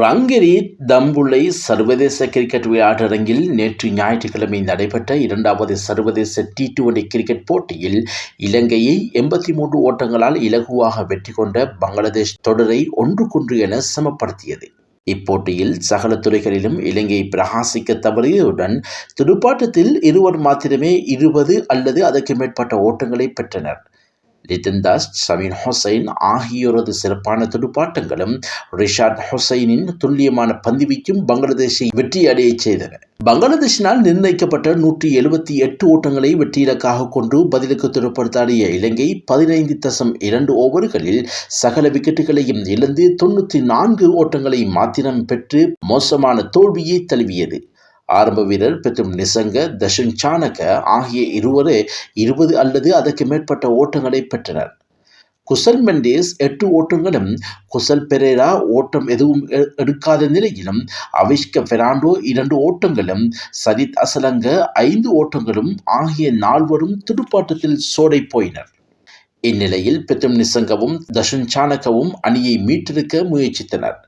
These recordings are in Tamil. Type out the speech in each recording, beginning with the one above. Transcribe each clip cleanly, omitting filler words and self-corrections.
ரங்கேரி தம்புள்ளை சர்வதேச கிரிக்கெட் விளையாட்டரங்கில் நேற்று ஞாயிற்றுக்கிழமை நடைபெற்ற இரண்டாவது சர்வதேச T20 கிரிக்கெட் போட்டியில் இலங்கையை 83 ஓட்டங்களால் இலகுவாக வெற்றி கொண்ட பங்களாதேஷ் தொடரை 1-1 என சமப்படுத்தியது. இப்போட்டியில் சகல துறைகளிலும் இலங்கை பிரகாசிக்க தவறியதுடன் துடுப்பாட்டத்தில் இருவர் மாத்திரமே 20 அல்லது அதற்கு மேற்பட்ட ஓட்டங்களை பெற்றனர். லிடன் தாஸ், ஷமீம் ஹுசைன் ஆகியோரது சிறப்பான துடுப்பாட்டங்களும் ரிஷாட் ஹுசைனின் துல்லியமான பந்துவீச்சும் பங்களாதேஷை வெற்றியடைய செய்தன. பங்களாதேஷினால் நிர்ணயிக்கப்பட்ட 178 ஓட்டங்களை வெற்றி இலக்காக கொண்டு பதிலுக்கு துடுப்படுத்தாடிய இலங்கை 15.2 ஓவர்களில் சகல விக்கெட்டுகளையும் இழந்து 94 ஓட்டங்களை மாத்திரம் பெற்று மோசமான தோல்வியை தழுவியது. ஆரம்ப வீரர் பெத்தும் நிசங்க, தஷன் சானக ஆகிய இருவரே 20 அல்லது அதற்கு மேற்பட்ட ஓட்டங்களை பெற்றனர். குசல் மெண்டேஸ் 8 ஓட்டங்களும், குசல் பெரேரா ஓட்டம் எதுவும் எடுக்காத நிலையிலும், அவிஷ்க பெர்னாண்டோ 2 ஓட்டங்களும், சதித் அசலங்க 5 ஓட்டங்களும் ஆகிய நால்வரும் துடுப்பாட்டத்தில் சோடை போயினர். இந்நிலையில் பெத்தும் நிசங்கவும் தஷன் சானகவும் அணியை மீட்டெடுக்க முயற்சித்தனர்.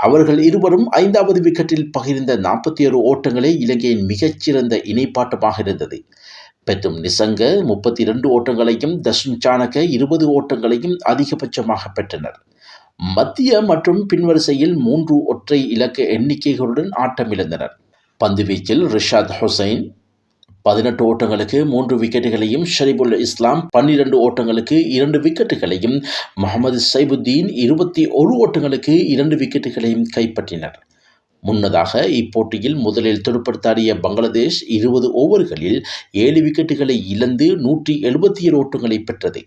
அவர்கள் இருவரும் 5வது விக்கெட்டில் பகிர்ந்த 41 ஓட்டங்களே இலங்கையின் மிகச்சிறந்த இணைப்பாட்டமாக இருந்தது. பெத்தும் நிசங்க 32 ஓட்டங்களையும், தஷன் சானக 20 ஓட்டங்களையும் அதிகபட்சமாக பெற்றனர். மத்திய மற்றும் பின்வரிசையில் 3 ஒற்றை இலக்க எண்ணிக்கைகளுடன் ஆட்டமிழந்தனர். பந்துவீச்சில் ரிஷாத் ஹுசைன் 18 ஓட்டங்களுக்கு 3 விக்கெட்டுகளையும், ஷரீபுல் இஸ்லாம் 12 ஓட்டங்களுக்கு 2 விக்கெட்டுகளையும், முகமது சைபுத்தீன் 21 ஓட்டங்களுக்கு 2 விக்கெட்டுகளையும் கைப்பற்றினர். முன்னதாக இப்போட்டியில் முதலில் துடுப்படுத்தாடிய பங்களாதேஷ் 20 ஓவர்களில் 7 விக்கெட்டுகளை இழந்து 177 ஓட்டங்களை பெற்றது.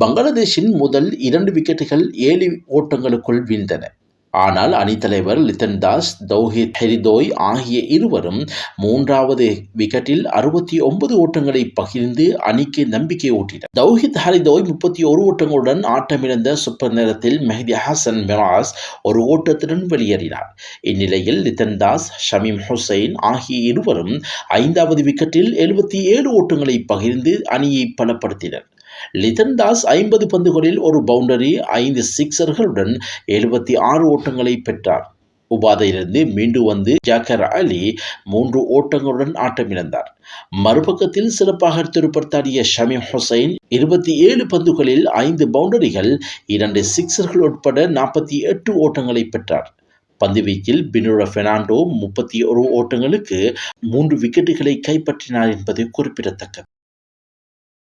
பங்களாதேஷின் முதல் 2 விக்கெட்டுகள் 7 ஓட்டங்களுக்குள் வீழ்ந்தன. ஆனால் அணித்தலைவர் லிடன் தாஸ், தௌஹித் ஹரிதோய் ஆகிய இருவரும் 3வது விக்கெட்டில் 69 ஓட்டங்களை பகிர்ந்து அணிக்கு நம்பிக்கை ஊட்டினர். தௌஹித் ஹரிதோய் 31 ஓட்டங்களுடன் ஆட்டமிழந்த சூப்பர் நேரத்தில் மெஹதி ஹசன் மிராஸ் 1 ஓட்டத்துடன் வெளியேறினார். இந்நிலையில் லிடன் தாஸ், ஷமீம் ஹுசைன் ஆகிய இருவரும் 5வது விக்கெட்டில் 77 ஓட்டங்களை பகிர்ந்து அணியை பலப்படுத்தினர். லிடன் தாஸ் 50 பந்துகளில் 1 பவுண்டரி, 5 சிக்சர்களுடன் 76 ஓட்டங்களை பெற்றார். உபாதையிலிருந்து மீண்டு வந்து ஜாக்கர் அலி 3 ஓட்டங்களுடன் ஆட்டமிழந்தார். மறுபக்கத்தில் சிறப்பாக துடுப்படுத்தாடிய ஷமீம் ஹுசைன் 27 பந்துகளில் 5 பவுண்டரிகள், 2 சிக்சர்கள் உட்பட 48 ஓட்டங்களை பெற்றார். பந்துவீச்சில் பெர்னாண்டோ 31 ஓட்டங்களுக்கு 3 விக்கெட்டுகளை கைப்பற்றினார் என்பது குறிப்பிடத்தக்கது.